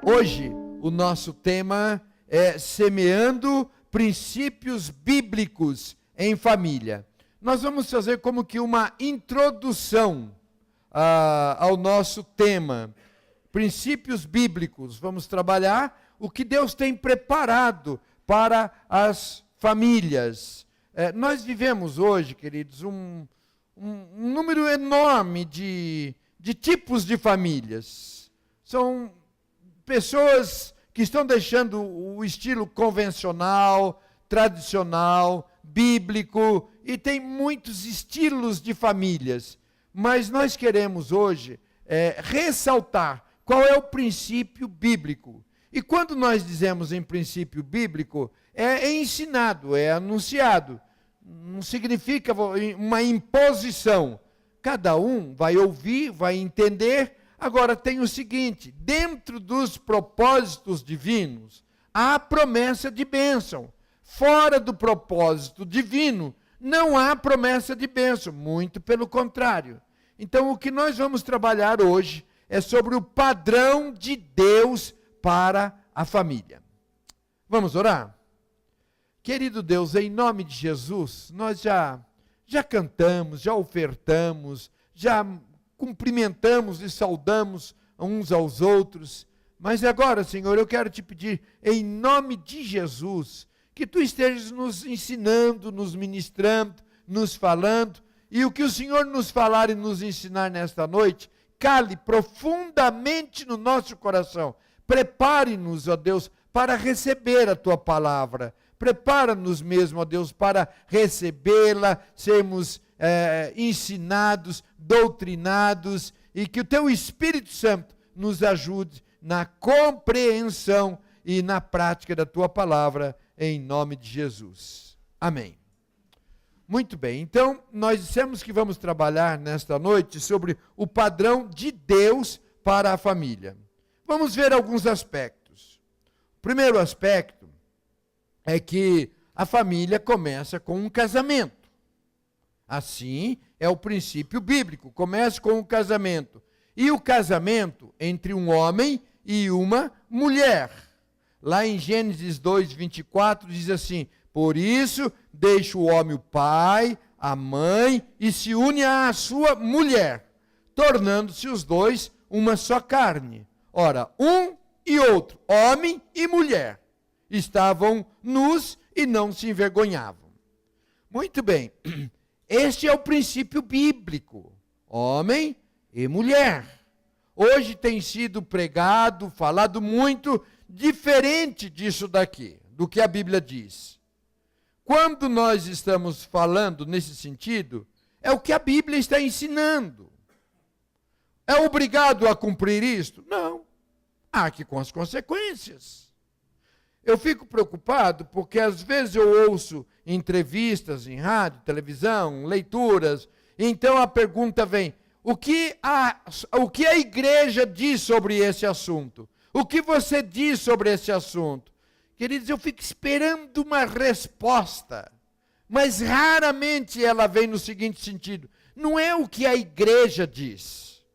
Hoje, o nosso tema é semeando princípios bíblicos em família. Nós vamos fazer como que uma introdução ao nosso tema, princípios bíblicos. Vamos trabalhar o que Deus tem preparado para as famílias. Nós vivemos hoje, queridos, um número enorme de tipos de famílias. São pessoas que estão deixando o estilo convencional, tradicional, bíblico, e tem muitos estilos de famílias. Mas nós queremos hoje ressaltar qual é o princípio bíblico. E quando nós dizemos em princípio bíblico, é ensinado, é anunciado. Não significa uma imposição. Cada um vai ouvir, vai entender. Agora tem o seguinte: dentro dos propósitos divinos, há promessa de bênção. Fora do propósito divino, não há promessa de bênção, muito pelo contrário. Então, o que nós vamos trabalhar hoje é sobre o padrão de Deus para a família. Vamos orar? Querido Deus, em nome de Jesus, nós já cantamos, já ofertamos, já cumprimentamos e saudamos uns aos outros, mas agora, Senhor, eu quero te pedir, em nome de Jesus, que Tu estejas nos ensinando, nos ministrando, nos falando, e o que o Senhor nos falar e nos ensinar nesta noite, cale profundamente no nosso coração. Prepare-nos, ó Deus, para receber a Tua palavra. Prepara-nos mesmo, ó Deus, para recebê-la, sermos ensinados, doutrinados, e que o Teu Espírito Santo nos ajude na compreensão e na prática da Tua palavra, em nome de Jesus. Amém. Muito bem, então nós dissemos que vamos trabalhar nesta noite sobre o padrão de Deus para a família. Vamos ver alguns aspectos. O primeiro aspecto é que a família começa com um casamento. Assim é o princípio bíblico, começa com um casamento. E o casamento entre um homem e uma mulher. Lá em Gênesis 2:24 diz assim: por isso deixa o homem o pai, a mãe, e se une à sua mulher, tornando-se os dois uma só carne. Ora, um e outro, homem e mulher, estavam nus e não se envergonhavam. Muito bem, este é o princípio bíblico, homem e mulher. Hoje tem sido pregado, falado muito diferente disso daqui, do que a Bíblia diz. Quando nós estamos falando nesse sentido, é o que a Bíblia está ensinando. É obrigado a cumprir isto? Não. Há que com as consequências. Eu fico preocupado porque às vezes eu ouço entrevistas em rádio, televisão, leituras, e então a pergunta vem: o que a igreja diz sobre esse assunto? O que você diz sobre esse assunto? Queridos, eu fico esperando uma resposta, mas raramente ela vem no seguinte sentido: não é o que a igreja diz,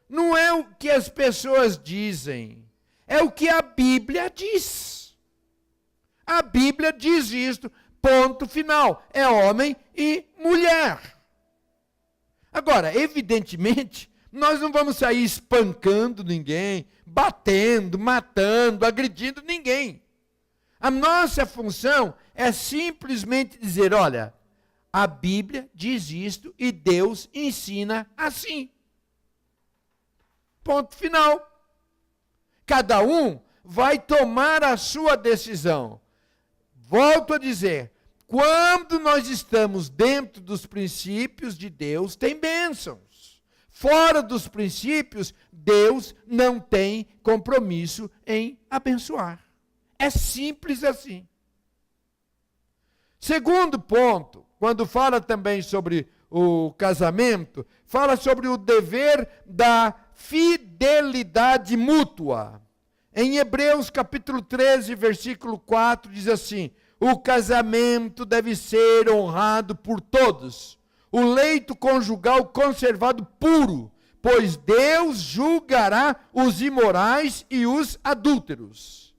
não é o que as pessoas dizem, é o que a Bíblia diz. A Bíblia diz isto, ponto final, é homem e mulher. Agora, evidentemente, nós não vamos sair espancando ninguém, batendo, matando, agredindo ninguém. A nossa função é simplesmente dizer: olha, a Bíblia diz isto e Deus ensina assim. Ponto final. Cada um vai tomar a sua decisão. Volto a dizer, quando nós estamos dentro dos princípios de Deus, tem bênçãos. Fora dos princípios, Deus não tem compromisso em abençoar. É simples assim. Segundo ponto, quando fala também sobre o casamento, fala sobre o dever da fidelidade mútua. Em Hebreus capítulo 13, versículo 4, diz assim: o casamento deve ser honrado por todos, o leito conjugal conservado puro, pois Deus julgará os imorais e os adúlteros.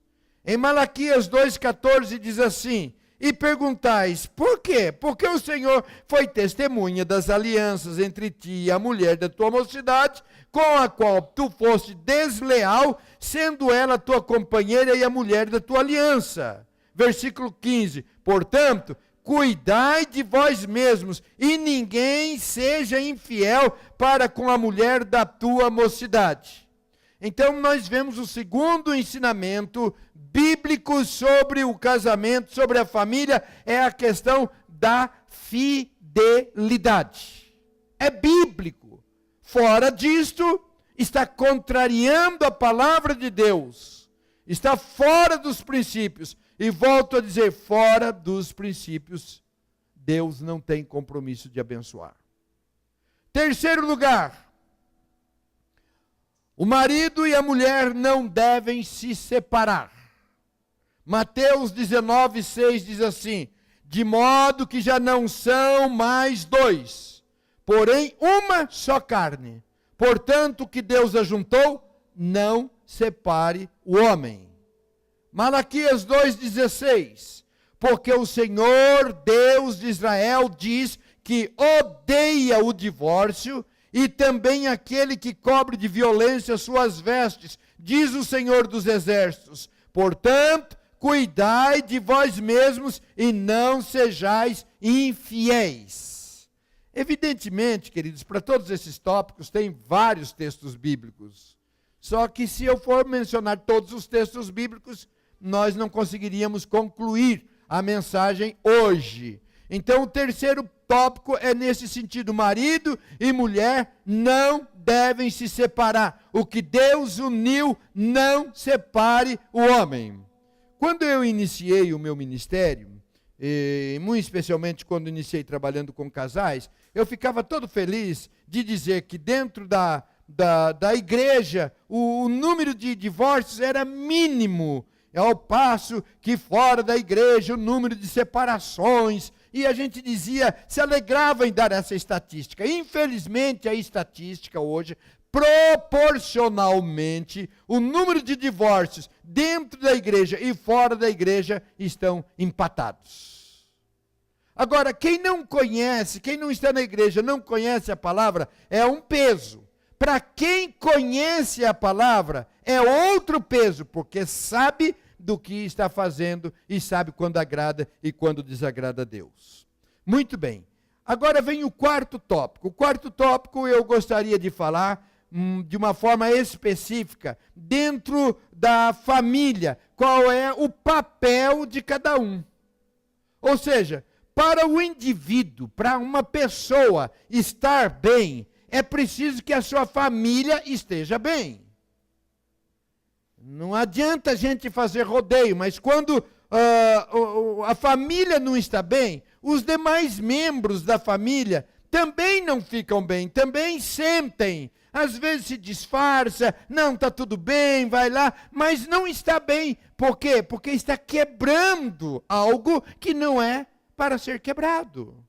Em Malaquias 2,14 diz assim: e perguntais, por quê? Porque o Senhor foi testemunha das alianças entre ti e a mulher da tua mocidade, com a qual tu foste desleal, sendo ela tua companheira e a mulher da tua aliança. Versículo 15, portanto, cuidai de vós mesmos, e ninguém seja infiel para com a mulher da tua mocidade. Então nós vemos o segundo ensinamento bíblico sobre o casamento, sobre a família, é a questão da fidelidade. É bíblico. Fora disto, está contrariando a palavra de Deus. Está fora dos princípios. E volto a dizer, fora dos princípios, Deus não tem compromisso de abençoar. Terceiro lugar, o marido e a mulher não devem se separar. Mateus 19:6 diz assim: de modo que já não são mais dois, porém uma só carne. Portanto, o que Deus ajuntou, não separe o homem. Malaquias 2,16, porque o Senhor Deus de Israel diz que odeia o divórcio e também aquele que cobre de violência suas vestes, diz o Senhor dos exércitos. Portanto, cuidai de vós mesmos e não sejais infiéis. Evidentemente, queridos, para todos esses tópicos tem vários textos bíblicos. Só que se eu for mencionar todos os textos bíblicos, nós não conseguiríamos concluir a mensagem hoje. Então, o terceiro tópico é nesse sentido: marido e mulher não devem se separar. O que Deus uniu, não separe o homem. Quando eu iniciei o meu ministério, muito especialmente quando iniciei trabalhando com casais, eu ficava todo feliz de dizer que dentro da igreja, o número de divórcios era mínimo, ao passo que fora da igreja o número de separações, e a gente dizia, se alegrava em dar essa estatística. Infelizmente, a estatística hoje, proporcionalmente, o número de divórcios dentro da igreja e fora da igreja estão empatados. Agora, quem não conhece, quem não está na igreja, não conhece a palavra, é um peso. Para quem conhece a palavra, é outro peso, porque sabe do que está fazendo e sabe quando agrada e quando desagrada a Deus. Muito bem. Agora vem o quarto tópico. O quarto tópico eu gostaria de falar de uma forma específica, dentro da família, qual é o papel de cada um. Ou seja, para o indivíduo, para uma pessoa estar bem, é preciso que a sua família esteja bem. Não adianta a gente fazer rodeio, mas quando a família não está bem, os demais membros da família também não ficam bem, também sentem. Às vezes se disfarça, não, está tudo bem, vai lá, mas não está bem. Por quê? Porque está quebrando algo que não é para ser quebrado.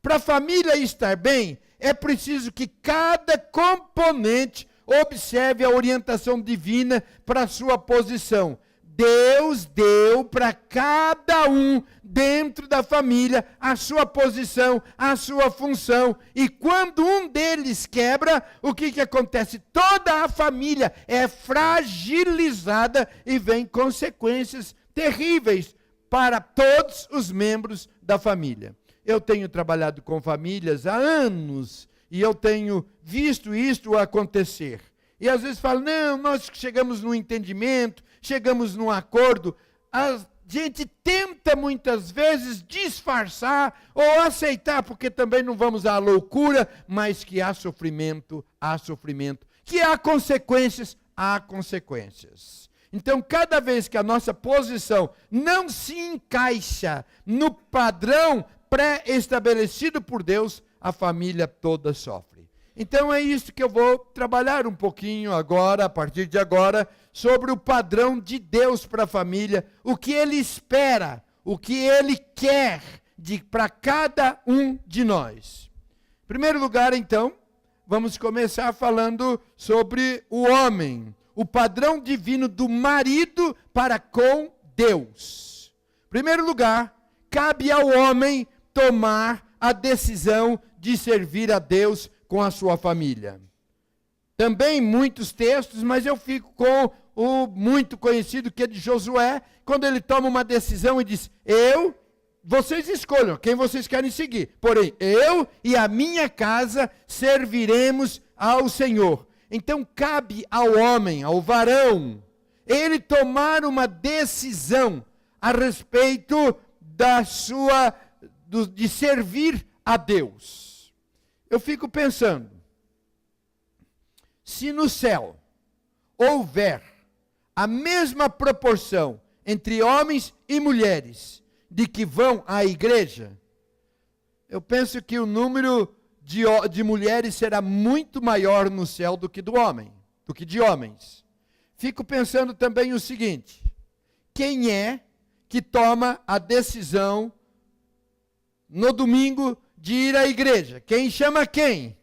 Para a família estar bem, é preciso que cada componente observe a orientação divina para a sua posição. Deus deu para cada um dentro da família a sua posição, a sua função. E quando um deles quebra, o que acontece? Toda a família é fragilizada e vem consequências terríveis para todos os membros da família. Eu tenho trabalhado com famílias há anos e eu tenho visto isto acontecer. E às vezes falo, não, nós chegamos num entendimento, chegamos num acordo. A gente tenta muitas vezes disfarçar ou aceitar, porque também não vamos à loucura, mas que há sofrimento. Que há consequências. Então, cada vez que a nossa posição não se encaixa no padrão pré-estabelecido por Deus, a família toda sofre. Então é isso que eu vou trabalhar um pouquinho agora, a partir de agora, sobre o padrão de Deus para a família, o que Ele espera, o que Ele quer para cada um de nós. Em primeiro lugar, então, vamos começar falando sobre o homem, o padrão divino do marido para com Deus. Em primeiro lugar, cabe ao homem tomar a decisão de servir a Deus com a sua família. Também muitos textos, mas eu fico com o muito conhecido que é de Josué, quando ele toma uma decisão e diz: vocês escolham quem vocês querem seguir, porém eu e a minha casa serviremos ao Senhor. Então cabe ao homem, ao varão, ele tomar uma decisão a respeito de servir a Deus. Eu fico pensando, se no céu houver a mesma proporção entre homens e mulheres de que vão à igreja, eu penso que o número de mulheres será muito maior no céu do que de homens. Fico pensando também o seguinte: quem é que toma a decisão no domingo de ir à igreja? Quem chama quem?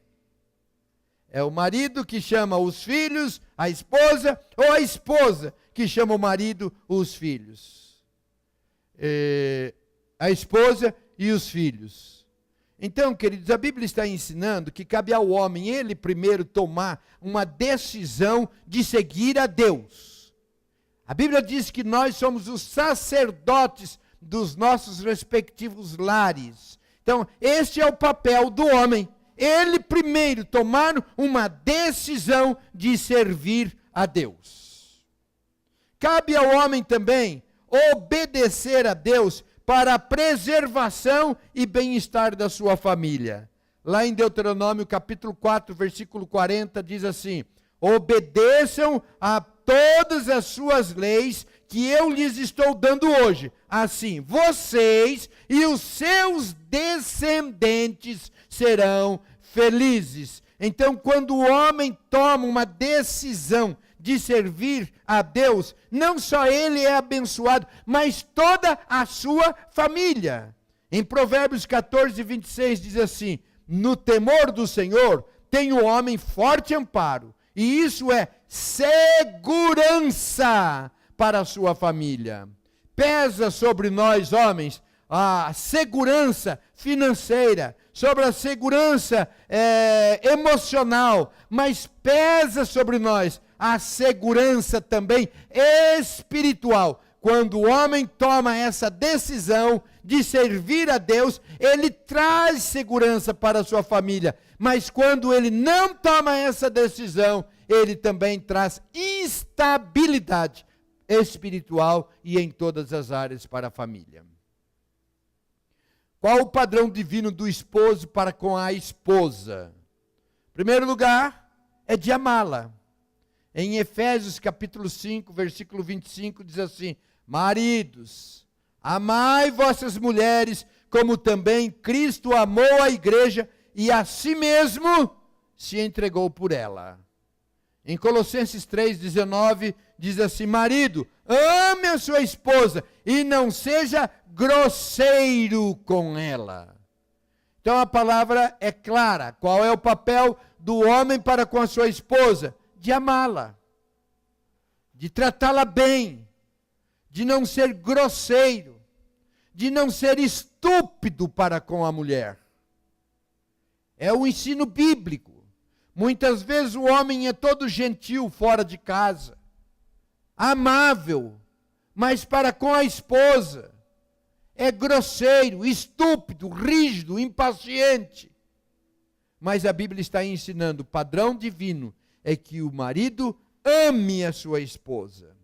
É o marido que chama os filhos, a esposa, ou a esposa que chama o marido, os filhos? A esposa e os filhos. Então, queridos, a Bíblia está ensinando que cabe ao homem, ele primeiro, tomar uma decisão de seguir a Deus. A Bíblia diz que nós somos os sacerdotes dos nossos respectivos lares. Então, este é o papel do homem. Ele primeiro tomar uma decisão de servir a Deus. Cabe ao homem também obedecer a Deus para a preservação e bem-estar da sua família. Lá em Deuteronômio capítulo 4, versículo 40, diz assim: obedeçam a todas as suas leis que eu lhes estou dando hoje. Assim, vocês e os seus descendentes serão felizes. Então, quando o homem toma uma decisão de servir a Deus, não só ele é abençoado, mas toda a sua família. Em Provérbios 14, 26 diz assim: no temor do Senhor tem o homem forte amparo, e isso é segurança para a sua família. Pesa sobre nós, homens, a segurança financeira, sobre a segurança emocional, mas pesa sobre nós a segurança também espiritual. Quando o homem toma essa decisão de servir a Deus, ele traz segurança para a sua família. Mas quando ele não toma essa decisão, ele também traz instabilidade espiritual e em todas as áreas para a família. Qual o padrão divino do esposo para com a esposa? Em primeiro lugar, é de amá-la. Em Efésios capítulo 5, versículo 25, diz assim: maridos, amai vossas mulheres, como também Cristo amou a igreja e a si mesmo se entregou por ela. Em Colossenses 3,19, diz assim: marido, ame a sua esposa e não seja grosseiro com ela. Então a palavra é clara. Qual é o papel do homem para com a sua esposa? De amá-la, de tratá-la bem, de não ser grosseiro, de não ser estúpido para com a mulher. É o ensino bíblico. Muitas vezes o homem é todo gentil fora de casa, amável, mas para com a esposa é grosseiro, estúpido, rígido, impaciente. Mas a Bíblia está ensinando, o padrão divino é que o marido ame a sua esposa.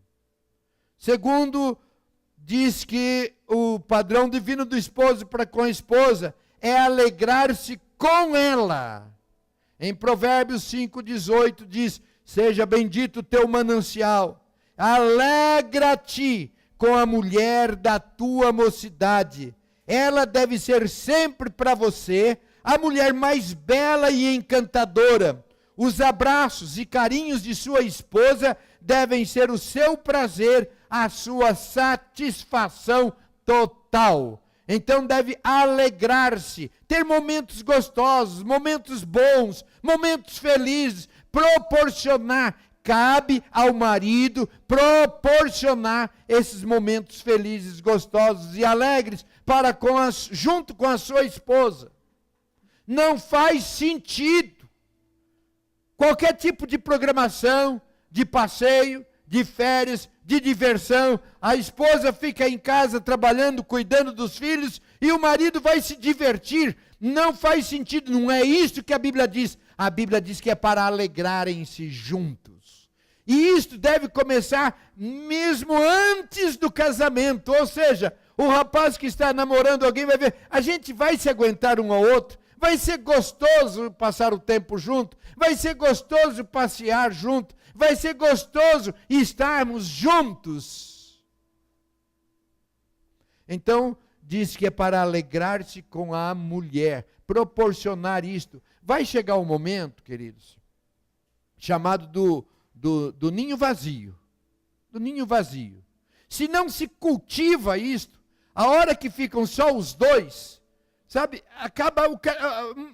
Segundo, diz que o padrão divino do esposo para com a esposa é alegrar-se com ela. Em Provérbios 5,18 diz: seja bendito o teu manancial, alegra-te com a mulher da tua mocidade. Ela deve ser sempre para você a mulher mais bela e encantadora. Os abraços e carinhos de sua esposa devem ser o seu prazer, a sua satisfação total. Então deve alegrar-se, ter momentos gostosos, momentos bons, momentos felizes, proporcionar. Cabe ao marido proporcionar esses momentos felizes, gostosos e alegres junto com a sua esposa. Não faz sentido qualquer tipo de programação, de passeio, de férias, de diversão. A esposa fica em casa trabalhando, cuidando dos filhos e o marido vai se divertir. Não faz sentido, não é isso que a Bíblia diz. A Bíblia diz que é para alegrarem-se juntos. E isto deve começar mesmo antes do casamento. Ou seja, o rapaz que está namorando alguém vai ver, a gente vai se aguentar um ao outro. Vai ser gostoso passar o tempo junto. Vai ser gostoso passear junto. Vai ser gostoso estarmos juntos. Então, diz que é para alegrar-se com a mulher, proporcionar isto. Vai chegar um momento, queridos, chamado do ninho vazio. Do ninho vazio. Se não se cultiva isto, a hora que ficam só os dois, sabe, acaba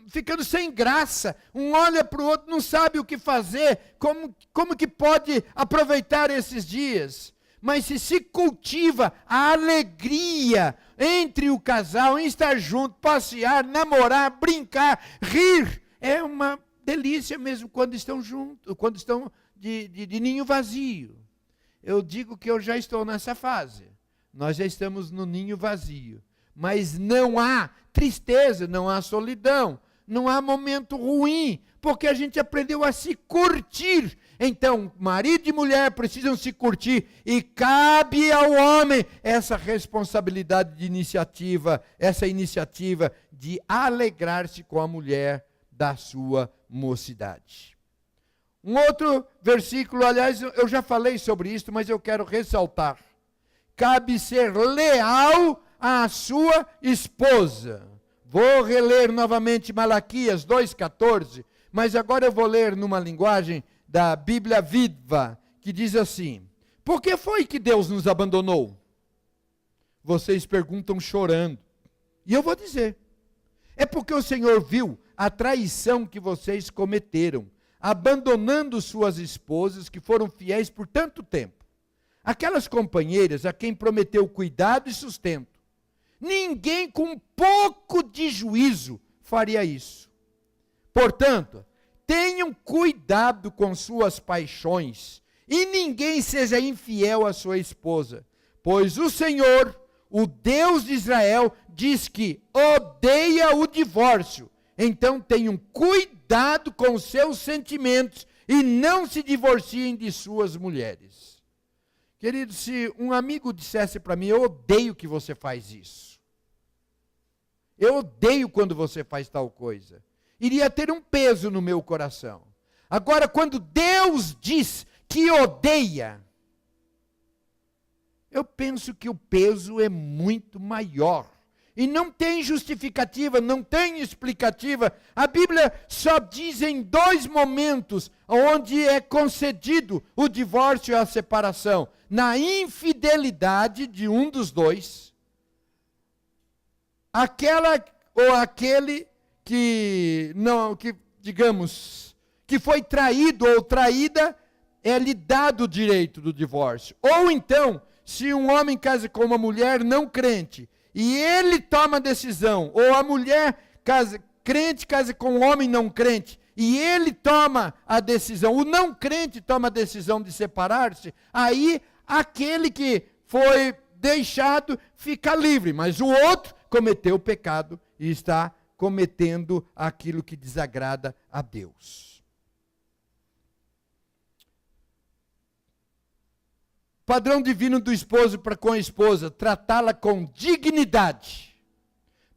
ficando sem graça. Um olha para o outro, não sabe o que fazer, como que pode aproveitar esses dias. Mas se cultiva a alegria entre o casal, em estar junto, passear, namorar, brincar, rir, é uma delícia mesmo quando estão juntos, quando estão de ninho vazio. Eu digo que eu já estou nessa fase. Nós já estamos no ninho vazio. Mas não há tristeza, não há solidão, não há momento ruim, porque a gente aprendeu a se curtir. Então, marido e mulher precisam se curtir e cabe ao homem essa responsabilidade de iniciativa, essa iniciativa de alegrar-se com a mulher da sua mocidade. Um outro versículo, aliás, eu já falei sobre isso, mas eu quero ressaltar. Cabe ser leal à sua esposa. Vou reler novamente Malaquias 2,14, mas agora eu vou ler numa linguagem da Bíblia Viva, que diz assim: por que foi que Deus nos abandonou? Vocês perguntam chorando. E eu vou dizer, é porque o Senhor viu a traição que vocês cometeram, abandonando suas esposas que foram fiéis por tanto tempo. Aquelas companheiras a quem prometeu cuidado e sustento. Ninguém com pouco de juízo faria isso. Portanto, tenham cuidado com suas paixões e ninguém seja infiel à sua esposa, pois o Senhor, o Deus de Israel, diz que odeia o divórcio. Então tenham cuidado com seus sentimentos e não se divorciem de suas mulheres. Querido, se um amigo dissesse para mim, eu odeio que você faz isso. Eu odeio quando você faz tal coisa. Iria ter um peso no meu coração. Agora, quando Deus diz que odeia, eu penso que o peso é muito maior. E não tem justificativa, não tem explicativa. A Bíblia só diz em 2 momentos onde é concedido o divórcio e a separação. Na infidelidade de um dos dois, aquela ou aquele que digamos, que foi traído ou traída, é-lhe dado o direito do divórcio. Ou então, se um homem casa com uma mulher não crente, e ele toma a decisão, ou a mulher crente casa com um homem não crente, e ele toma a decisão, o não crente toma a decisão de separar-se, aí aquele que foi deixado fica livre, mas o outro cometeu o pecado e está cometendo aquilo que desagrada a Deus. Padrão divino do esposo para com a esposa, tratá-la com dignidade.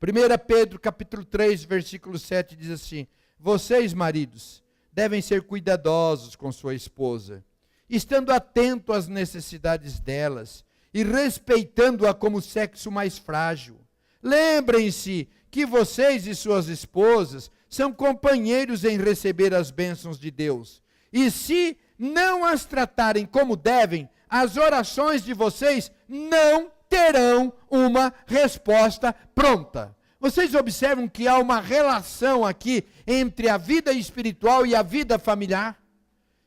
1 Pedro capítulo 3, versículo 7 diz assim: vocês, maridos, devem ser cuidadosos com sua esposa, estando atento às necessidades delas e respeitando-a como sexo mais frágil. Lembrem-se que vocês e suas esposas são companheiros em receber as bênçãos de Deus. E se não as tratarem como devem, as orações de vocês não terão uma resposta pronta. Vocês observam que há uma relação aqui entre a vida espiritual e a vida familiar?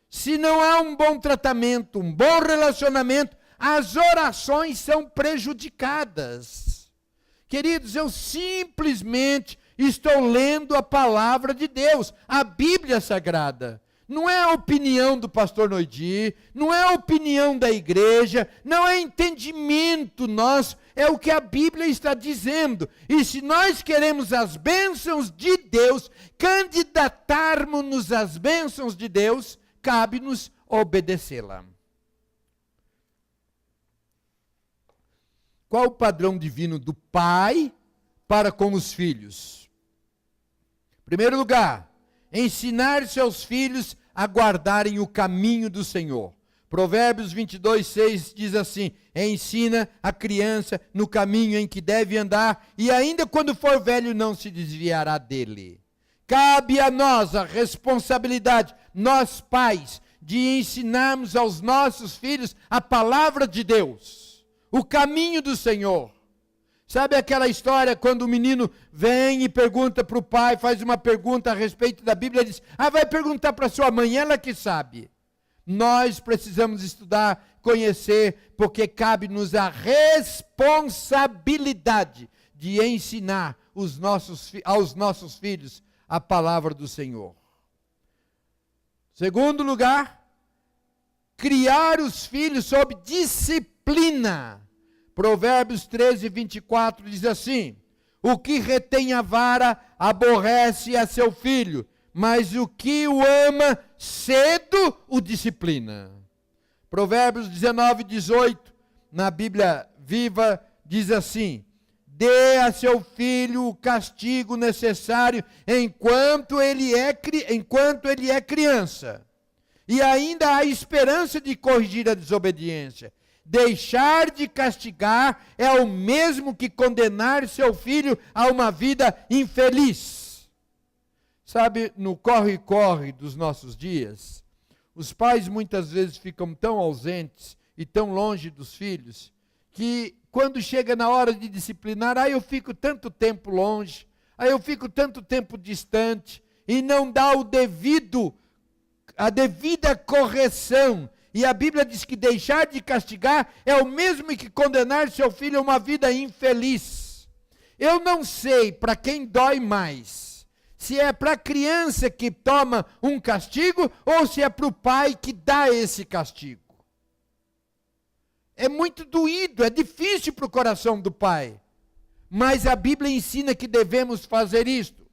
Se não há um bom tratamento, um bom relacionamento, as orações são prejudicadas. Queridos, eu simplesmente estou lendo a palavra de Deus, a Bíblia Sagrada. Não é a opinião do pastor Noidi, não é a opinião da igreja, não é entendimento nosso, é o que a Bíblia está dizendo. E se nós queremos as bênçãos de Deus, candidatarmos-nos às bênçãos de Deus, cabe-nos obedecê-la. Qual o padrão divino do pai para com os filhos? Em primeiro lugar, ensinar seus filhos a guardarem o caminho do Senhor. Provérbios 22:6 diz assim: ensina a criança no caminho em que deve andar, e ainda quando for velho não se desviará dele. Cabe a nós a responsabilidade, nós pais, de ensinarmos aos nossos filhos a palavra de Deus, o caminho do Senhor. Sabe aquela história quando o menino vem e pergunta para o pai, faz uma pergunta a respeito da Bíblia, ele diz, vai perguntar para sua mãe, ela que sabe. Nós precisamos estudar, conhecer, porque cabe-nos a responsabilidade de ensinar aos nossos filhos a palavra do Senhor. Segundo lugar, criar os filhos sob disciplina. Provérbios 13:24 diz assim: o que retém a vara aborrece a seu filho, mas o que o ama cedo o disciplina. Provérbios 19:18, na Bíblia Viva, diz assim: dê a seu filho o castigo necessário enquanto ele é criança. E ainda há esperança de corrigir a desobediência. Deixar de castigar é o mesmo que condenar seu filho a uma vida infeliz. Sabe, no corre-corre dos nossos dias, os pais muitas vezes ficam tão ausentes e tão longe dos filhos, que quando chega na hora de disciplinar, eu fico tanto tempo longe, eu fico tanto tempo distante, e não dá a devida correção. E a Bíblia diz que deixar de castigar é o mesmo que condenar seu filho a uma vida infeliz. Eu não sei para quem dói mais, se é para a criança que toma um castigo ou se é para o pai que dá esse castigo. É muito doído, é difícil para o coração do pai, mas a Bíblia ensina que devemos fazer isto.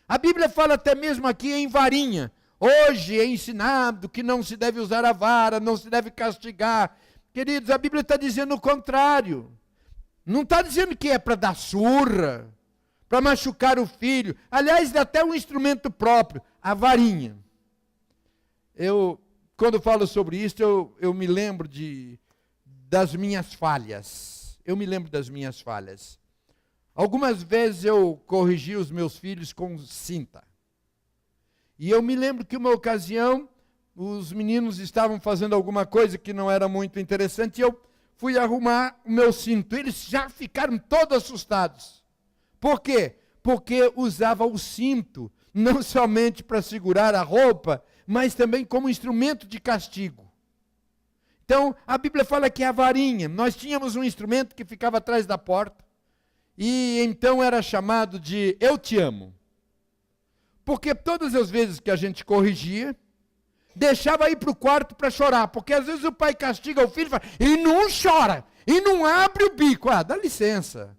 A Bíblia fala até mesmo aqui em varinha. Hoje é ensinado que não se deve usar a vara, não se deve castigar. Queridos, a Bíblia está dizendo o contrário. Não está dizendo que é para dar surra, para machucar o filho. Aliás, dá até um instrumento próprio, a varinha. Quando falo sobre isso, eu me lembro das minhas falhas. Eu me lembro das minhas falhas. Algumas vezes eu corrigi os meus filhos com cinta. E eu me lembro que uma ocasião, os meninos estavam fazendo alguma coisa que não era muito interessante, e eu fui arrumar o meu cinto. Eles já ficaram todos assustados. Por quê? Porque usava o cinto, não somente para segurar a roupa, mas também como instrumento de castigo. Então, a Bíblia fala que é a varinha. Nós tínhamos um instrumento que ficava atrás da porta, e então era chamado de eu te amo. Porque todas as vezes que a gente corrigia, deixava ir para o quarto para chorar. Porque às vezes o pai castiga o filho e fala, e não chora, e não abre o bico. Dá licença.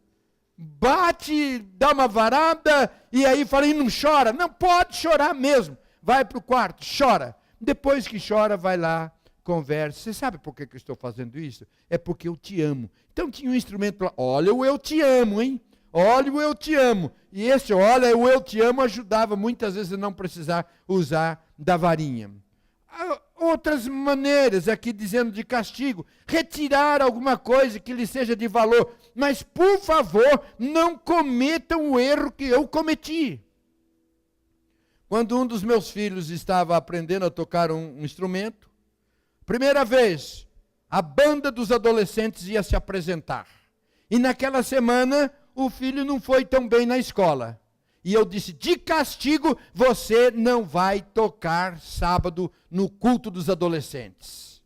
Bate, dá uma varada, e aí fala, e não chora. Não, pode chorar mesmo. Vai para o quarto, chora. Depois que chora, vai lá, conversa. Você sabe por que eu estou fazendo isso? É porque eu te amo. Então tinha um instrumento lá, olha o eu te amo, hein? Olha o eu te amo. E esse olha o eu te amo ajudava muitas vezes a não precisar usar da varinha. Há outras maneiras aqui dizendo de castigo. Retirar alguma coisa que lhe seja de valor. Mas por favor, não cometam o erro que eu cometi. Quando um dos meus filhos estava aprendendo a tocar um instrumento, primeira vez, a banda dos adolescentes ia se apresentar. E naquela semana, o filho não foi tão bem na escola. E eu disse, de castigo, você não vai tocar sábado no culto dos adolescentes.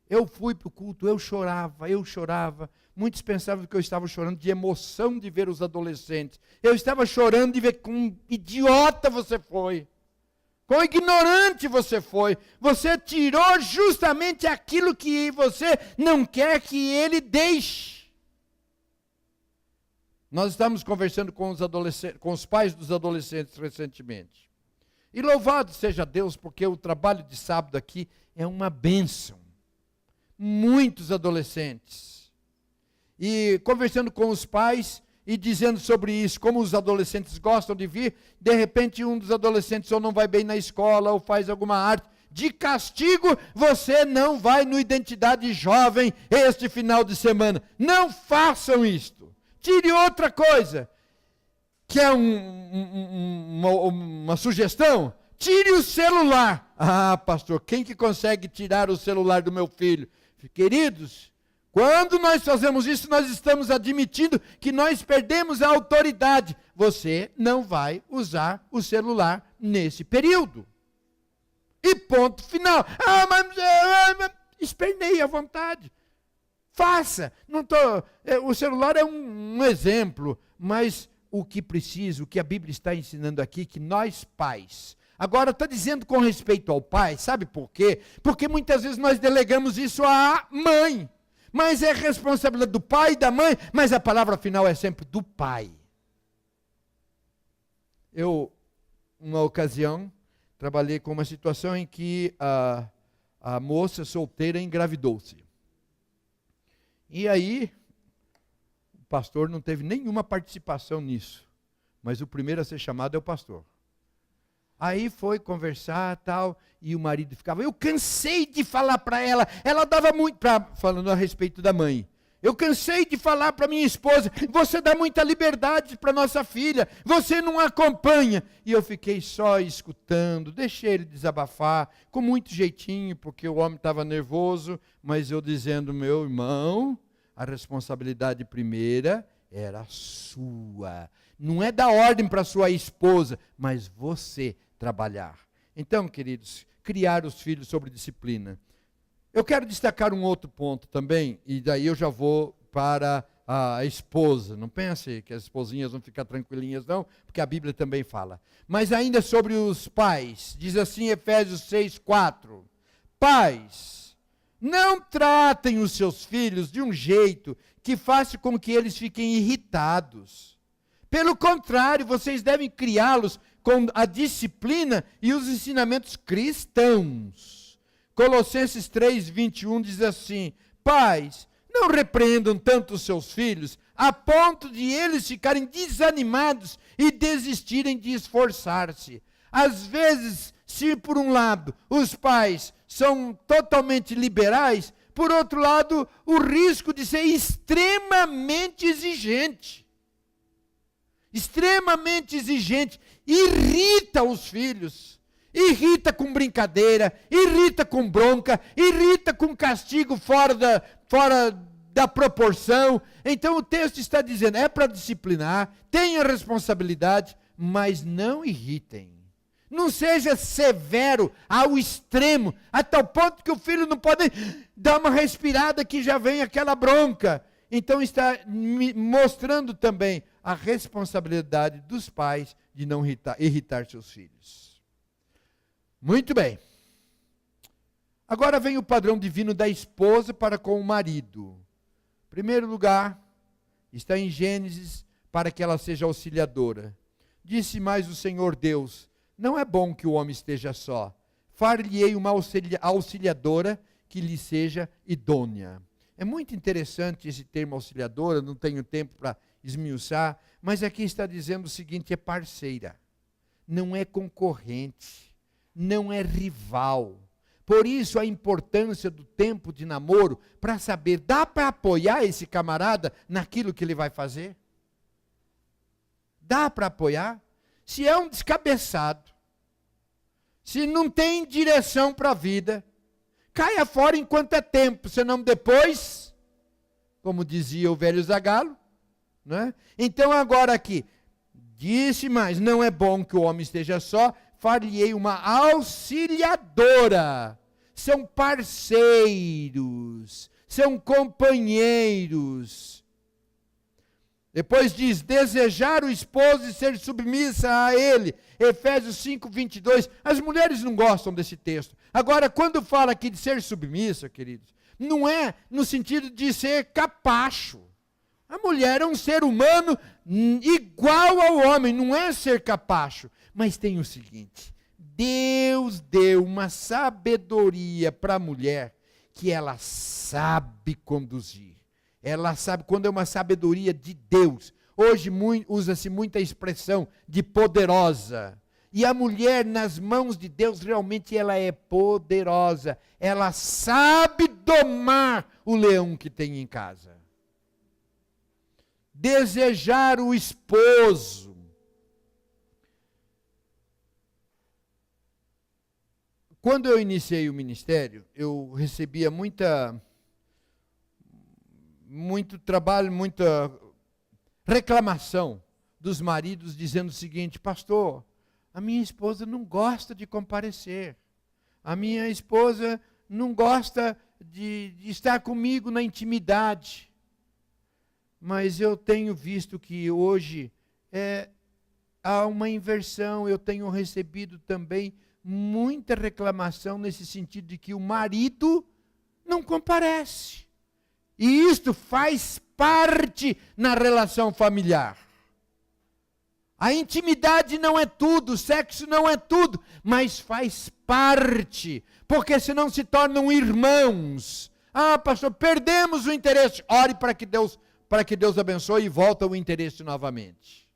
Eu fui para o culto, eu chorava. Muitos pensavam que eu estava chorando de emoção de ver os adolescentes. Eu estava chorando de ver como idiota você foi. Quão ignorante você foi. Você tirou justamente aquilo que você não quer que ele deixe. Nós estamos conversando com os pais dos adolescentes recentemente. E louvado seja Deus, porque o trabalho de sábado aqui é uma bênção. Muitos adolescentes. E conversando com os pais e dizendo sobre isso, como os adolescentes gostam de vir, de repente um dos adolescentes ou não vai bem na escola ou faz alguma arte. De castigo, você não vai no Identidade Jovem este final de semana. Não façam isto. Tire outra coisa, que é uma sugestão. Tire o celular. Ah, pastor, quem que consegue tirar o celular do meu filho? Queridos, quando nós fazemos isso, nós estamos admitindo que nós perdemos a autoridade. Você não vai usar o celular nesse período. E ponto final. Mas espernei à vontade. Faça. O celular é um exemplo, mas o que precisa, o que a Bíblia está ensinando aqui, que nós pais, agora está dizendo com respeito ao pai, sabe por quê? Porque muitas vezes nós delegamos isso à mãe, mas é responsabilidade do pai e da mãe, mas a palavra final é sempre do pai. Eu, uma ocasião, trabalhei com uma situação em que a moça solteira engravidou-se. E aí, o pastor não teve nenhuma participação nisso. Mas o primeiro a ser chamado é o pastor. Aí foi conversar tal, e o marido ficava, eu cansei de falar para ela, ela dava muito, falando a respeito da mãe. Eu cansei de falar para minha esposa, você dá muita liberdade para nossa filha, você não acompanha. E eu fiquei só escutando, deixei ele desabafar, com muito jeitinho, porque o homem estava nervoso, mas eu dizendo, meu irmão, a responsabilidade primeira era sua. Não é dar ordem para sua esposa, mas você trabalhar. Então, queridos, criar os filhos sobre disciplina. Eu quero destacar um outro ponto também, e daí eu já vou para a esposa. Não pense que as esposinhas vão ficar tranquilinhas, não, porque a Bíblia também fala. Mas ainda sobre os pais, diz assim Efésios 6:4. Pais, não tratem os seus filhos de um jeito que faça com que eles fiquem irritados. Pelo contrário, vocês devem criá-los com a disciplina e os ensinamentos cristãos. Colossenses 3:21 diz assim, pais, não repreendam tanto os seus filhos, a ponto de eles ficarem desanimados e desistirem de esforçar-se. Às vezes, se por um lado os pais são totalmente liberais, por outro lado, o risco de ser extremamente exigente. Extremamente exigente, irrita os filhos. Irrita com brincadeira, irrita com bronca, irrita com castigo fora da proporção. Então o texto está dizendo, é para disciplinar, tenha responsabilidade, mas não irritem. Não seja severo ao extremo, a tal ponto que o filho não pode dar uma respirada que já vem aquela bronca. Então está mostrando também a responsabilidade dos pais de não irritar seus filhos. Muito bem. Agora vem o padrão divino da esposa para com o marido. Em primeiro lugar, está em Gênesis, para que ela seja auxiliadora. Disse mais o Senhor Deus, não é bom que o homem esteja só. Far-lhe-ei uma auxiliadora que lhe seja idônea. É muito interessante esse termo auxiliadora, não tenho tempo para esmiuçar, mas aqui está dizendo o seguinte, é parceira, não é concorrente. Não é rival. Por isso a importância do tempo de namoro, para saber, dá para apoiar esse camarada naquilo que ele vai fazer? Dá para apoiar? Se é um descabeçado, se não tem direção para a vida, caia fora enquanto é tempo, senão depois como dizia o velho Zagalo, né? Então agora aqui, disse mais, não é bom que o homem esteja só, far-lhe-ei uma auxiliadora. São parceiros, são companheiros. Depois diz, desejar o esposo e ser submissa a ele. Efésios 5:22. As mulheres não gostam desse texto. Agora, quando fala aqui de ser submissa, queridos, não é no sentido de ser capacho. A mulher é um ser humano igual ao homem, não é ser capacho. Mas tem o seguinte, Deus deu uma sabedoria para a mulher que ela sabe conduzir. Ela sabe, quando é uma sabedoria de Deus. Hoje usa-se muita expressão de poderosa. E a mulher nas mãos de Deus realmente ela é poderosa. Ela sabe domar o leão que tem em casa. Desejar o esposo. Quando eu iniciei o ministério, eu recebia muito trabalho, muita reclamação dos maridos dizendo o seguinte, pastor, a minha esposa não gosta de comparecer, a minha esposa não gosta de estar comigo na intimidade, mas eu tenho visto que hoje há uma inversão, eu tenho recebido também muita reclamação nesse sentido de que o marido não comparece. E isto faz parte na relação familiar. A intimidade não é tudo, o sexo não é tudo, mas faz parte, porque senão se tornam irmãos. Ah, pastor, perdemos o interesse. Ore para que Deus abençoe e volta o interesse novamente.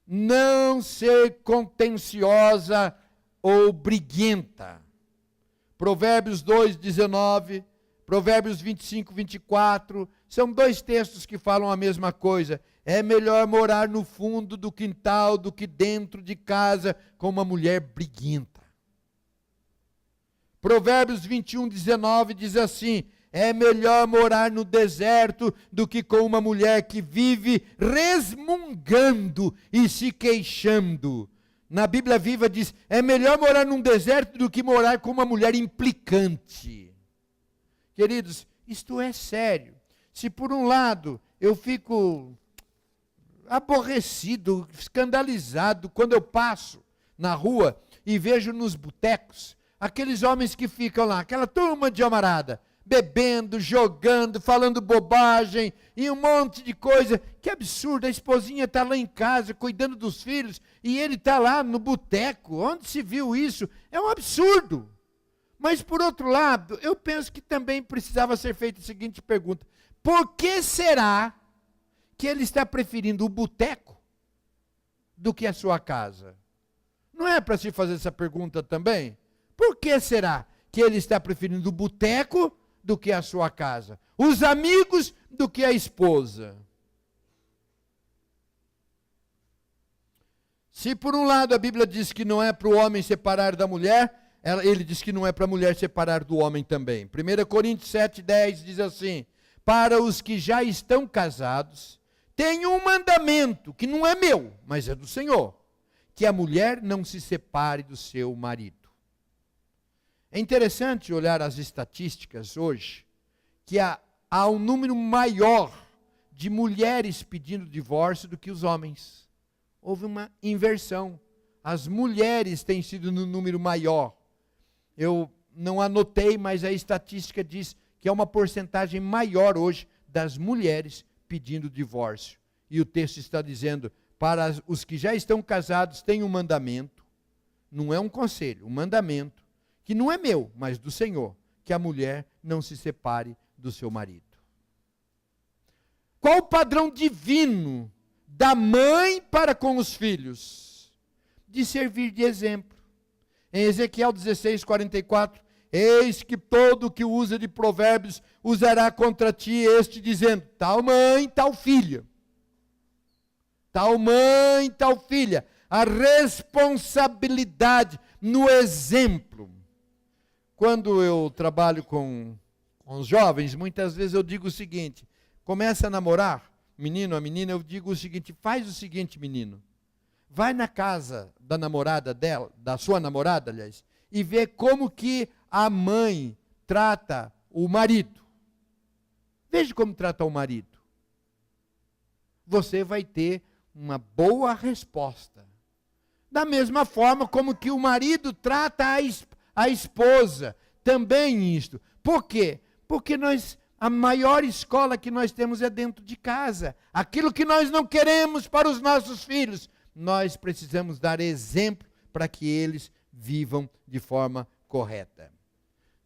Não ser contenciosa ou briguenta. Provérbios 2:19, Provérbios 25:24, são dois textos que falam a mesma coisa. É melhor morar no fundo do quintal do que dentro de casa com uma mulher briguenta. Provérbios 21:19 diz assim, é melhor morar no deserto do que com uma mulher que vive resmungando e se queixando. Na Bíblia Viva diz, é melhor morar num deserto do que morar com uma mulher implicante. Queridos, isto é sério. Se por um lado eu fico aborrecido, escandalizado, quando eu passo na rua e vejo nos botecos, aqueles homens que ficam lá, aquela turma de amarada, bebendo, jogando, falando bobagem e um monte de coisa. Que absurdo, a esposinha está lá em casa cuidando dos filhos e ele está lá no boteco. Onde se viu isso? É um absurdo. Mas por outro lado, eu penso que também precisava ser feita a seguinte pergunta. Por que será que ele está preferindo o boteco do que a sua casa? Não é para se fazer essa pergunta também? Por que será que ele está preferindo o boteco do que a sua casa? Os amigos do que a esposa? Se por um lado a Bíblia diz que não é para o homem separar da mulher, ele diz que não é para a mulher separar do homem também. 1 Coríntios 7:10 diz assim, para os que já estão casados, tem um mandamento, que não é meu, mas é do Senhor, que a mulher não se separe do seu marido. É interessante olhar as estatísticas hoje, que há um número maior de mulheres pedindo divórcio do que os homens. Houve uma inversão. As mulheres têm sido no número maior. Eu não anotei, mas a estatística diz que é uma porcentagem maior hoje das mulheres pedindo divórcio. E o texto está dizendo, para os que já estão casados, tem um mandamento, não é um conselho, um mandamento, que não é meu, mas do Senhor, que a mulher não se separe do seu marido. Qual o padrão divino da mãe para com os filhos? De servir de exemplo. Em Ezequiel 16:44, eis que todo o que usa de provérbios usará contra ti este, dizendo, tal mãe, tal filha. Tal mãe, tal filha. A responsabilidade no exemplo. Quando eu trabalho com Com os jovens, muitas vezes eu digo o seguinte: começa a namorar, menino, a menina, eu digo o seguinte: faz o seguinte, menino, vai na casa da namorada dela, da sua namorada, aliás, e vê como que a mãe trata o marido. Veja como trata o marido. Você vai ter uma boa resposta. Da mesma forma como que o marido trata a esposa, também isto. Por quê? Porque a maior escola que nós temos é dentro de casa. Aquilo que nós não queremos para os nossos filhos, nós precisamos dar exemplo para que eles vivam de forma correta.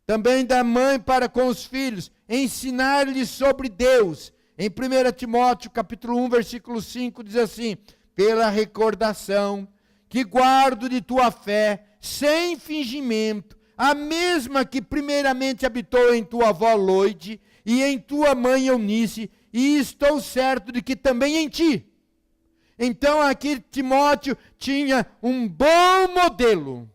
Também da mãe para com os filhos, ensinar-lhes sobre Deus. Em 1 Timóteo, capítulo 1, versículo 5, diz assim: pela recordação que guardo de tua fé, sem fingimento, a mesma que primeiramente habitou em tua avó Loide e em tua mãe Eunice, e estou certo de que também em ti. Então aqui Timóteo tinha um bom modelo.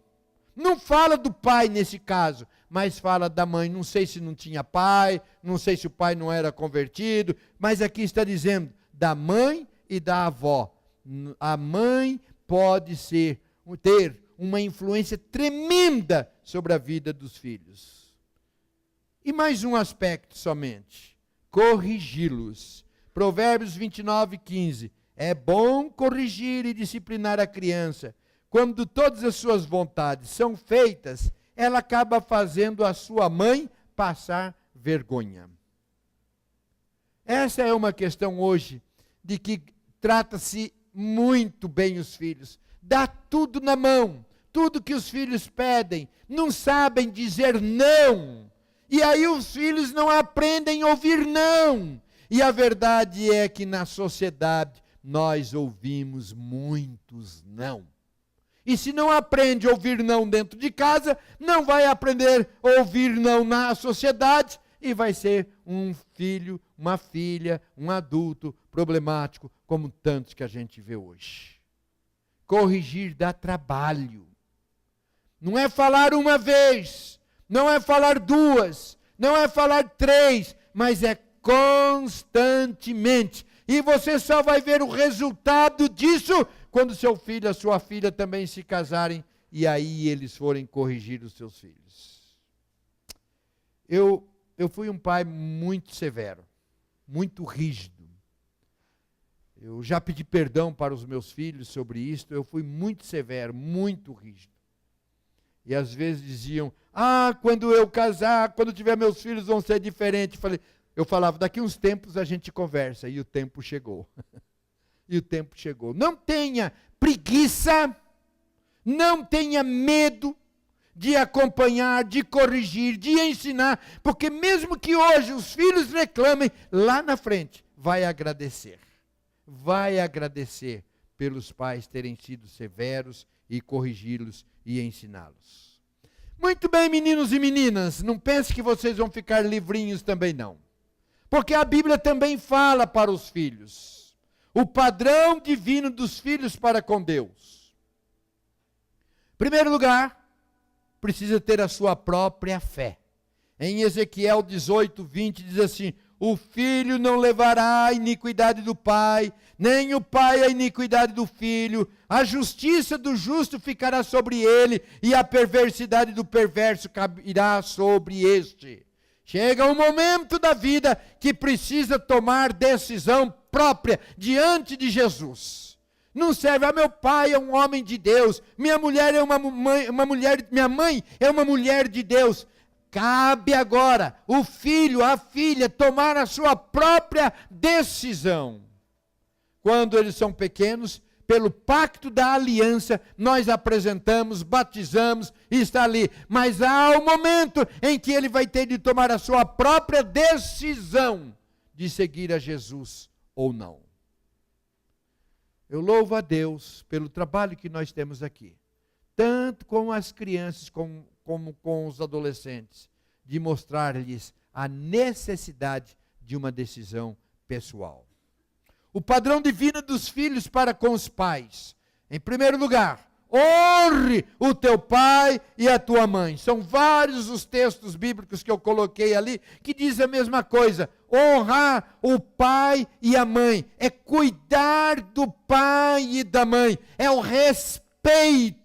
Não fala do pai nesse caso, mas fala da mãe. Não sei se não tinha pai, não sei se o pai não era convertido, mas aqui está dizendo da mãe e da avó. A mãe pode ter uma influência tremenda sobre a vida dos filhos. E mais um aspecto somente: corrigi-los. Provérbios 29:15. É bom corrigir e disciplinar a criança. Quando todas as suas vontades são feitas, ela acaba fazendo a sua mãe passar vergonha. Essa é uma questão hoje de que trata-se muito bem os filhos. Dá tudo na mão, tudo que os filhos pedem, não sabem dizer não. E aí os filhos não aprendem a ouvir não. E a verdade é que na sociedade nós ouvimos muitos não. E se não aprende a ouvir não dentro de casa, não vai aprender a ouvir não na sociedade e vai ser um filho, uma filha, um adulto problemático, como tantos que a gente vê hoje. Corrigir dá trabalho. Não é falar uma vez, não é falar duas, não é falar três, mas é constantemente. E você só vai ver o resultado disso quando seu filho e a sua filha também se casarem e aí eles forem corrigir os seus filhos. Eu fui um pai muito severo, muito rígido. Eu já pedi perdão para os meus filhos sobre isto. Eu fui muito severo, muito rígido. E às vezes diziam: quando eu casar, quando tiver meus filhos vão ser diferentes. Eu falava: daqui uns tempos a gente conversa. E o tempo chegou. E o tempo chegou. Não tenha preguiça, não tenha medo de acompanhar, de corrigir, de ensinar, porque mesmo que hoje os filhos reclamem, lá na frente vai agradecer. Vai agradecer pelos pais terem sido severos e corrigi-los e ensiná-los. Muito bem, meninos e meninas, não pense que vocês vão ficar livrinhos também não. Porque a Bíblia também fala para os filhos o padrão divino dos filhos para com Deus. Em primeiro lugar, precisa ter a sua própria fé. Em Ezequiel 18:20 diz assim: o filho não levará a iniquidade do pai, nem o pai a iniquidade do filho. A justiça do justo ficará sobre ele, e a perversidade do perverso cairá sobre este. Chega um momento da vida que precisa tomar decisão própria diante de Jesus. Não serve: meu pai é um homem de Deus, minha mulher é uma mulher, minha mãe é uma mulher de Deus. Cabe agora o filho, a filha, tomar a sua própria decisão. Quando eles são pequenos, pelo pacto da aliança, nós apresentamos, batizamos e está ali. Mas há um momento em que ele vai ter de tomar a sua própria decisão de seguir a Jesus ou não. Eu louvo a Deus pelo trabalho que nós temos aqui, tanto com as crianças como com os adolescentes, de mostrar-lhes a necessidade de uma decisão pessoal. O padrão divino dos filhos para com os pais. Em primeiro lugar, honre o teu pai e a tua mãe. São vários os textos bíblicos que eu coloquei ali, que diz a mesma coisa. Honrar o pai e a mãe, é cuidar do pai e da mãe, é o respeito.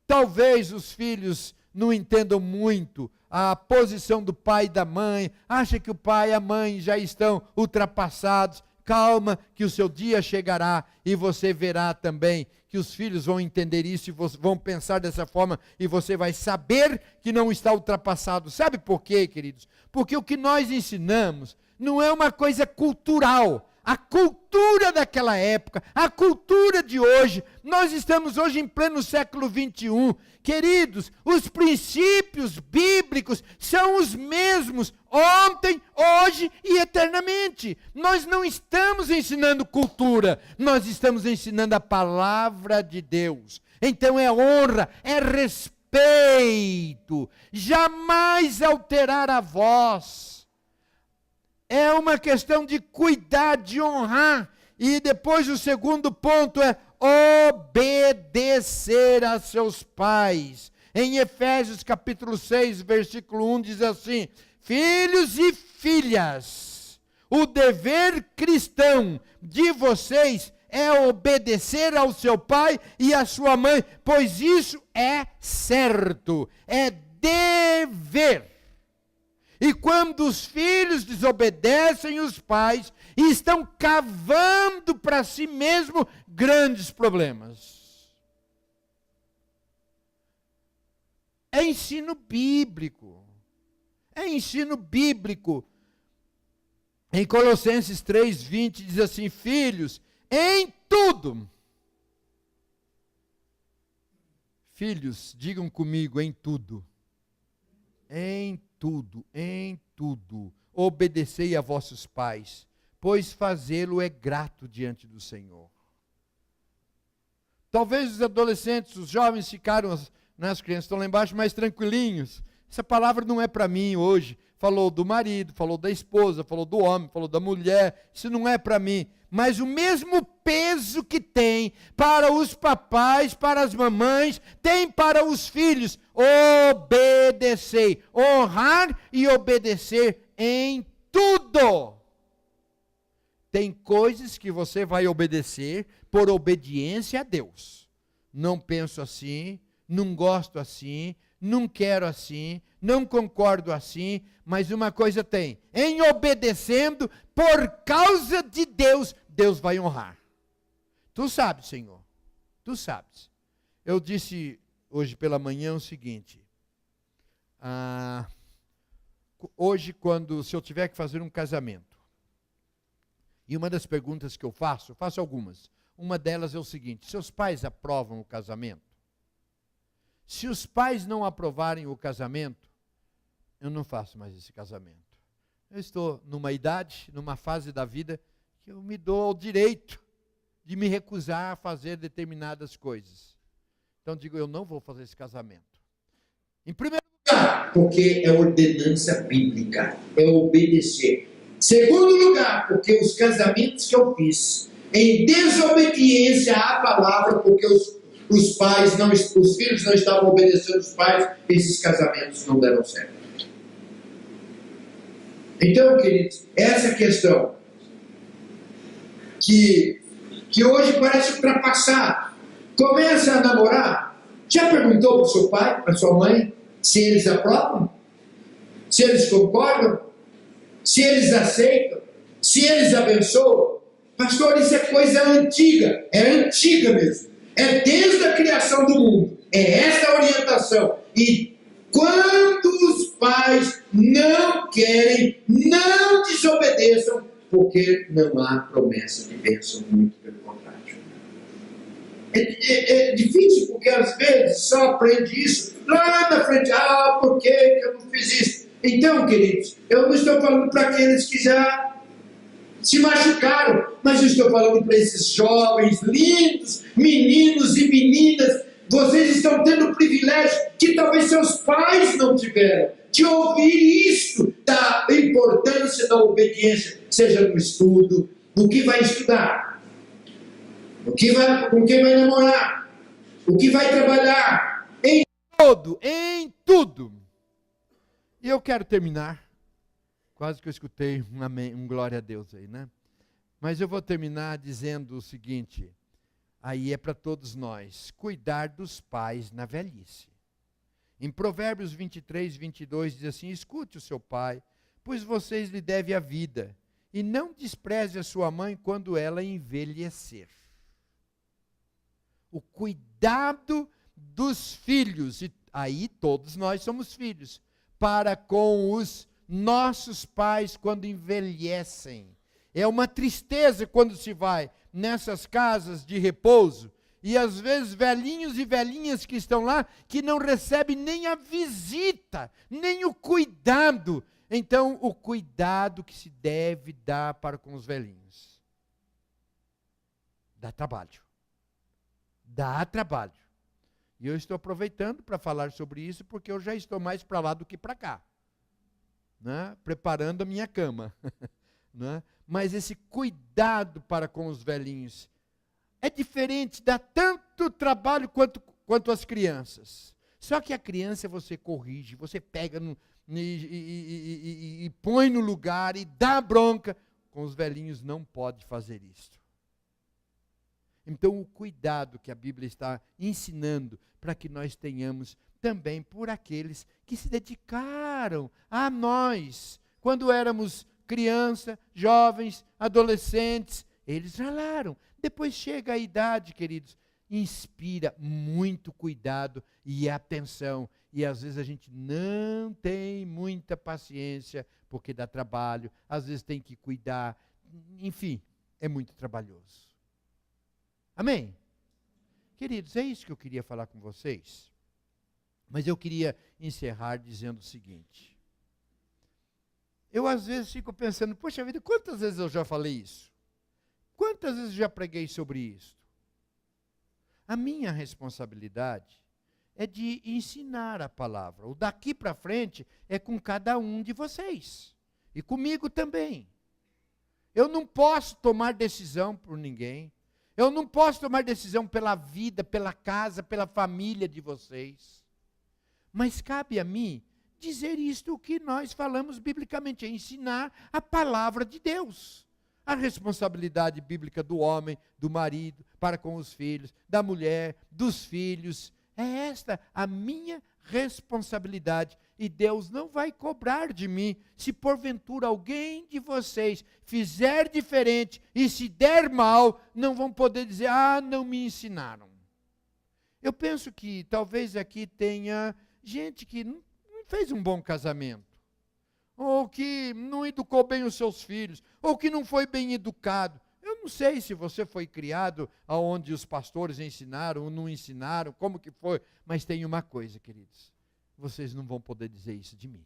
Talvez os filhos não entendam muito a posição do pai e da mãe, acham que o pai e a mãe já estão ultrapassados. Calma, que o seu dia chegará e você verá também que os filhos vão entender isso e vão pensar dessa forma e você vai saber que não está ultrapassado. Sabe por quê, queridos? Porque o que nós ensinamos não é uma coisa cultural. A cultura daquela época, a cultura de hoje, nós estamos hoje em pleno século 21. Queridos, os princípios bíblicos são os mesmos ontem, hoje e eternamente. Nós não estamos ensinando cultura, nós estamos ensinando a palavra de Deus. Então é honra, é respeito, jamais alterar a voz. É uma questão de cuidar, de honrar. E depois o segundo ponto é obedecer a seus pais. Em Efésios capítulo 6, versículo 1 diz assim: filhos e filhas, o dever cristão de vocês é obedecer ao seu pai e à sua mãe, pois isso é certo, é dever. E quando os filhos desobedecem os pais, estão cavando para si mesmo grandes problemas. É ensino bíblico. É ensino bíblico. Em Colossenses 3:20 diz assim: filhos, em tudo. Filhos, digam comigo, em tudo. Em tudo, obedecei a vossos pais, pois fazê-lo é grato diante do Senhor. Talvez os adolescentes, os jovens ficaram, as crianças estão lá embaixo mais tranquilinhos. Essa palavra não é para mim hoje. Falou do marido, falou da esposa, falou do homem, falou da mulher. Isso não é para mim. Mas o mesmo peso que tem para os papais, para as mamães, tem para os filhos. Obedecei. Honrar e obedecer em tudo. Tem coisas que você vai obedecer por obediência a Deus. Não penso assim, não gosto assim, não quero assim, não concordo assim, mas uma coisa tem: em obedecendo por causa de Deus, Deus vai honrar. Tu sabes, Senhor, tu sabes. Eu disse hoje pela manhã o seguinte: hoje, se eu tiver que fazer um casamento, e uma das perguntas que eu faço algumas. Uma delas é o seguinte: seus pais aprovam o casamento? Se os pais não aprovarem o casamento, eu não faço mais esse casamento. Eu estou numa idade, numa fase da vida, que eu me dou ao direito de me recusar a fazer determinadas coisas. Então digo, eu não vou fazer esse casamento. Em primeiro lugar, porque é ordenança bíblica, é obedecer. Segundo lugar, porque os casamentos que eu fiz em desobediência à palavra, porque os filhos não estavam obedecendo os pais, esses casamentos não deram certo. Então, queridos, essa questão que hoje parece ultrapassada. Começa a namorar, já perguntou para o seu pai, para sua mãe, se eles aprovam? Se eles concordam? Se eles aceitam? Se eles abençoam? Pastor, isso é coisa antiga, é antiga mesmo. É desde a criação do mundo. É essa a orientação. E quando os pais não querem, não desobedeçam, porque não há promessa de bênção, muito pelo contrário. É difícil, porque às vezes só aprende isso lá na frente. Por que eu não fiz isso? Então, queridos, eu não estou falando para aqueles que já se machucaram, mas eu estou falando para esses jovens lindos, meninos e meninas. Vocês estão tendo o privilégio que talvez seus pais não tiveram, de ouvir isso, da importância da obediência, seja no estudo, no que vai estudar. com quem vai namorar, o que vai trabalhar, em tudo. E eu quero terminar, quase que eu escutei um amém, um glória a Deus aí, né? Mas eu vou terminar dizendo o seguinte, aí é para todos nós, cuidar dos pais na velhice. Em Provérbios 23, 22 diz assim, escute o seu pai, pois vocês lhe devem a vida, e não despreze a sua mãe quando ela envelhecer. O cuidado dos filhos, e aí todos nós somos filhos, para com os nossos pais quando envelhecem. É uma tristeza quando se vai nessas casas de repouso, e às vezes velhinhos e velhinhas que estão lá, que não recebem nem a visita, nem o cuidado. Então, o cuidado que se deve dar para com os velhinhos. Dá trabalho. Dá trabalho. E eu estou aproveitando para falar sobre isso, porque eu já estou mais para lá do que para cá. Né? Preparando a minha cama. Né? Mas esse cuidado para com os velhinhos é diferente, dá tanto trabalho quanto as crianças. Só que a criança você corrige, você pega e põe no lugar e dá bronca. Com os velhinhos não pode fazer isso. Então o cuidado que a Bíblia está ensinando para que nós tenhamos também por aqueles que se dedicaram a nós, quando éramos criança, jovens, adolescentes, eles ralaram. Depois chega a idade, queridos, inspira muito cuidado e atenção. E às vezes a gente não tem muita paciência, porque dá trabalho, às vezes tem que cuidar, enfim, é muito trabalhoso. Amém? Queridos, é isso que eu queria falar com vocês. Mas eu queria encerrar dizendo o seguinte. Eu às vezes fico pensando, poxa vida, quantas vezes eu já falei isso? Quantas vezes eu já preguei sobre isso? A minha responsabilidade é de ensinar a palavra. O daqui para frente é com cada um de vocês. E comigo também. Eu não posso tomar decisão por ninguém. Eu não posso tomar decisão pela vida, pela casa, pela família de vocês. Mas cabe a mim dizer isto que nós falamos biblicamente, é ensinar a palavra de Deus. A responsabilidade bíblica do homem, do marido, para com os filhos, da mulher, dos filhos. É esta a minha responsabilidade. E Deus não vai cobrar de mim se porventura alguém de vocês fizer diferente e se der mal, não vão poder dizer, não me ensinaram. Eu penso que talvez aqui tenha gente que não fez um bom casamento, ou que não educou bem os seus filhos, ou que não foi bem educado. Eu não sei se você foi criado aonde os pastores ensinaram ou não ensinaram, como que foi, mas tem uma coisa, queridos, vocês não vão poder dizer isso de mim.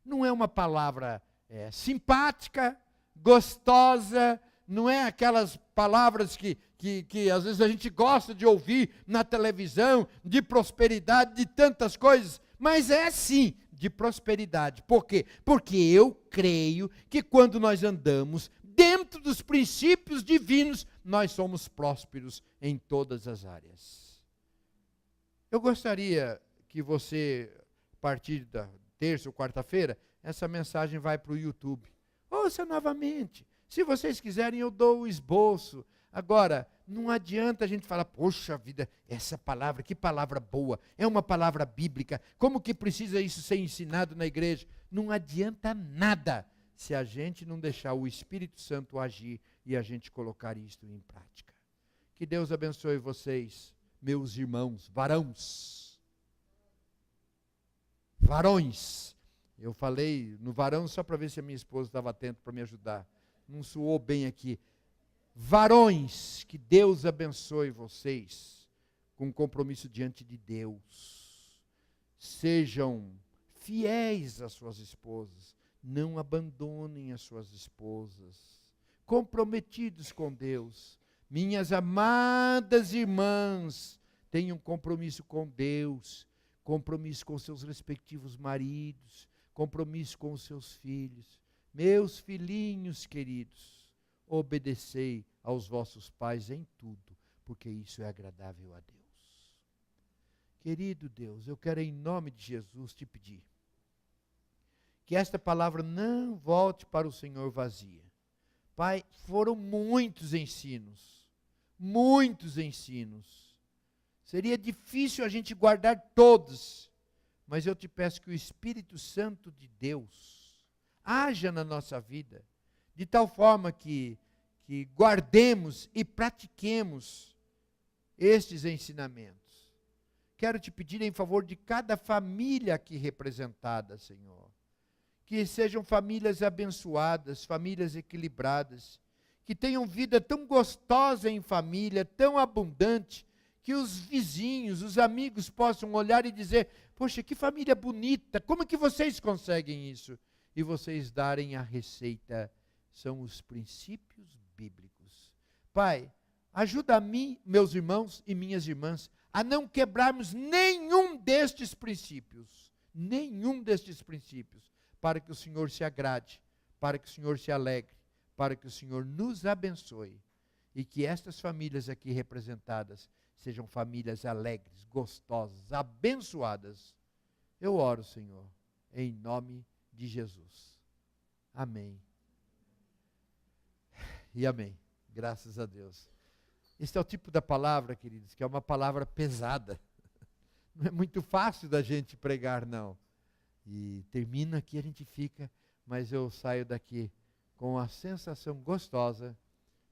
Não é uma palavra simpática, gostosa, não é aquelas palavras que às vezes a gente gosta de ouvir na televisão, de prosperidade, de tantas coisas, mas é sim de prosperidade. Por quê? Porque eu creio que quando nós andamos dentro dos princípios divinos, nós somos prósperos em todas as áreas. Eu gostaria que você, a partir da terça ou quarta-feira, essa mensagem vai para o YouTube. Ouça novamente. Se vocês quiserem, eu dou o esboço. Agora, não adianta a gente falar, poxa vida, essa palavra, que palavra boa, é uma palavra bíblica, como que precisa isso ser ensinado na igreja? Não adianta nada se a gente não deixar o Espírito Santo agir e a gente colocar isto em prática. Que Deus abençoe vocês, meus irmãos, varões. Eu falei no varão só para ver se a minha esposa estava atenta para me ajudar. Não soou bem aqui. Varões, que Deus abençoe vocês com compromisso diante de Deus. Sejam fiéis às suas esposas. Não abandonem as suas esposas. Comprometidos com Deus. Minhas amadas irmãs, tenham compromisso com Deus. Compromisso com seus respectivos maridos. Compromisso com os seus filhos. Meus filhinhos queridos, obedecei aos vossos pais em tudo, porque isso é agradável a Deus. Querido Deus, eu quero em nome de Jesus te pedir que esta palavra não volte para o Senhor vazia. Pai, foram muitos ensinos. Seria difícil a gente guardar todos, mas eu te peço que o Espírito Santo de Deus haja na nossa vida, de tal forma que guardemos e pratiquemos estes ensinamentos. Quero te pedir em favor de cada família aqui representada, Senhor, que sejam famílias abençoadas, famílias equilibradas, que tenham vida tão gostosa em família, tão abundante, que os vizinhos, os amigos possam olhar e dizer: poxa, que família bonita, como que vocês conseguem isso? E vocês darem a receita, são os princípios bíblicos. Pai, ajuda a mim, meus irmãos e minhas irmãs, a não quebrarmos nenhum destes princípios, para que o Senhor se agrade, para que o Senhor se alegre, para que o Senhor nos abençoe, e que estas famílias aqui representadas sejam famílias alegres, gostosas, abençoadas. Eu oro, Senhor, em nome de Jesus. Amém. E amém. Graças a Deus. Este é o tipo da palavra, queridos, que é uma palavra pesada. Não é muito fácil da gente pregar, não. E termina aqui, a gente fica, mas eu saio daqui com a sensação gostosa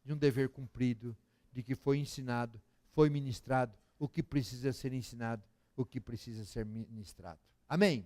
de um dever cumprido, de que foi ensinado, foi ministrado o que precisa ser ensinado, o que precisa ser ministrado. Amém?